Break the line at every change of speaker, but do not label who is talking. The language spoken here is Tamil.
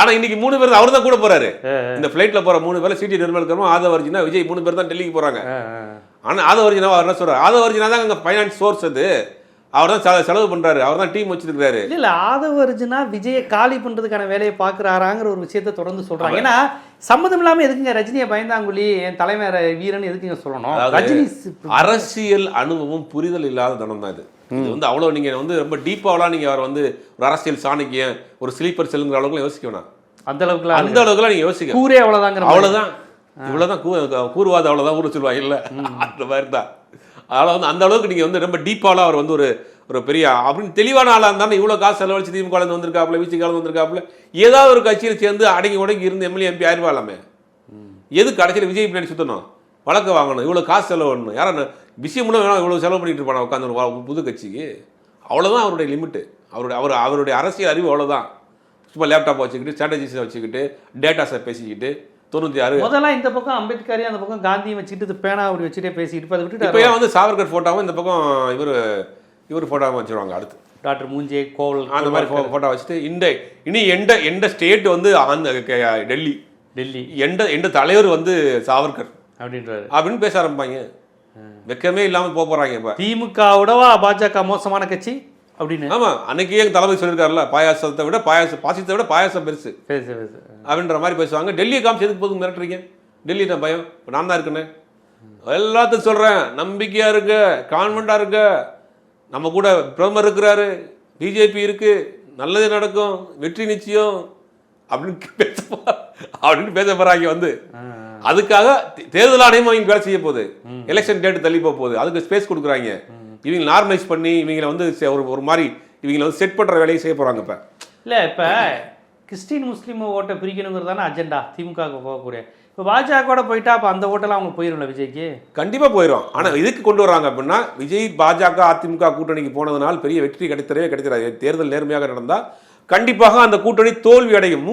ஆனா இன்னைக்கு 3 பேர் அவர் தான் கூட போறாரு. இந்த ஃபிளைட்ல போற 3 பேர்ல சிடி நிர்மல்கரும் ஆதவர்ஜினா விஜய் 3 பேர் தான் டெல்லிக்கு போறாங்க. ஆனா ஆதவர்ஜினா அவர் என்ன சொல்றாரு, ஆதவர்ஜினா தான் அங்க ஃபைனான்ஸ் சோர்ஸ், அது அவர் தான் செலவு பண்றாரு, அவர் தான் டீம் வச்சிருக்காரு.
இல்ல ஆதவர்ஜினா விஜயை காலி பண்றதுக்கான வேலையை பாக்குறாராங்கிற ஒரு விஷயத்தை தொடர்ந்து சொல்றாங்க. ஏன்னா சம்மதம் இல்லாம எதுக்குங்க ரஜினியை பயந்தாங்குழி என் தலைமையர் வீரன் எதுக்குங்க சொல்லணும்? ரஜினி
அரசியல் அனுபவம் புரிதல் இல்லாத தனம் தான் இது. இது வந்து அவ்வளவு நீங்க வந்து ரொம்ப டீப்பாவெல்லாம் நீங்க அவர் வந்து ஒரு அரசியல் சாணக்கியம் ஒரு ஸ்லீப்பர் செல்லுங்கிற அளவுக்கு யோசிக்க வேணாம்.
அந்த அளவுக்குலாம்
நீங்க யோசிக்க
கூரே அவ்வளவுதாங்க,
அவ்வளவுதான், இவ்வளவுதான் கூறுவாது அவ்வளவுதான் ஊர் சொல்லுவாங்க இல்ல, அந்த மாதிரி தான். அதனால வந்து அந்த அளவுக்கு நீங்க வந்து ரொம்ப டீப்பாலாம் அவர் வந்து ஒரு பெரிய அப்படின்னு தெளிவான ஆளா இருந்தாலும் இவ்வளவு காசு செலவழிச்சு திமுக வந்திருக்காப்புல விசிக வந்திருக்காப்புல ஏதாவது ஒரு கட்சியில் சேர்ந்து அடங்கி உடங்கி இருந்து எம்எல்ஏ எம்பி ஆயிடுவாளாமே. எது கடைசியில் விஜய் பின்னாடி சுத்தணும், வழக்கு வாங்கணும், இவ்வளவு காசு செலவு பண்ணணும், யாரும் விஷயம் வேணாம் இவ்வளவு செலவு பண்ணிட்டு இருப்பான உட்காந்து புது கட்சிக்கு. அவ்வளவுதான் அவருடைய லிமிட்டு. அவருடைய அரசியல் அறிவு அவ்வளவுதான். சும்மா லேப்டாப் வச்சுக்கிட்டு ஸ்ட்ராட்டஜிஸை வச்சுக்கிட்டு டேட்டாஸை பேசிக்கிட்டு 96
முதல்ல இந்த பக்கம் அம்பேத்கர் அந்த பக்கம் காந்தியும் வச்சுட்டு பேனா அப்படி வச்சுட்டே பேசிட்டு அதை விட்டுட்டு
இப்போ வந்து சாவர்கர் போட்டோவும் இந்த பக்கம் இவர் போட்டோவும் வச்சுருவாங்க. அடுத்து
டாக்டர் மூஞ்சே கோவல்
அந்த மாதிரி போட்டோ வச்சுட்டு இனி எந்த ஸ்டேட் வந்து டெல்லி எந்த தலைவர் வந்து சாவர்கர் அப்படின்னு பேச ஆரம்பிப்பாங்க. வெக்கமே இல்லாமல் போறாங்க. இப்போ
திமுகவோடவா பாஜக மோசமான கட்சி அப்படின்னு.
ஆமா, அன்னைக்கே எங்க தளபதி சொல்லியிருக்காருல்ல, பாயாசத்தை விட பாசியத்தை விட பாயாசம் பெருசு அப்படின்ற மாதிரி பேசுவாங்க. டெல்லியை காமிச்சு எதுக்கு போதும் மிரட்டுறீங்க? டெல்லி தான் பயம், நான் தான் இருக்கேன்னு எல்லாத்துக்கும் சொல்றேன். நம்பிக்கையா இருக்க, கான்ஃபிடண்டா இருக்க, நம்ம கூட பிரதமர் இருக்கிறாரு, பிஜேபி இருக்கு, நல்லது நடக்கும், வெற்றி நிச்சயம் அப்படின்னு பேச போறாங்க. வந்து அதுக்காக தேர்தல் ஆணையம் அவங்க வேலை செய்ய போகுது, எலெக்ஷன் டேட் தள்ளி போகுது, அதுக்கு ஸ்பேஸ் கொடுக்குறாங்க. இவங்க நார்மலைஸ் பண்ணி இவங்களை வந்து ஒரு மாதிரி இவங்களை வந்து செட் பண்ற வேலையை செய்ய போறாங்க. இப்ப
இல்ல இப்ப கிறிஸ்டின் முஸ்லீம் ஓட்டை பிரிக்கணுங்கிறதான அஜெண்டா திமுக போகக்கூடிய. இப்போ பாஜக போயிட்டா அப்போ அந்த ஓட்டெல்லாம் அவங்க போயிடும்ல விஜய்க்கு?
கண்டிப்பா போயிடும். ஆனா இதுக்கு கொண்டு வராங்க அப்படின்னா விஜய் பாஜக அதிமுக கூட்டணிக்கு போனதுனால் பெரிய வெற்றி கிடைத்தவே கிடைக்கிறாரு. தேர்தல் நேர்மையாக நடந்தா கண்டிப்பாக அந்த கூட்டணி தோல்வி அடையும்.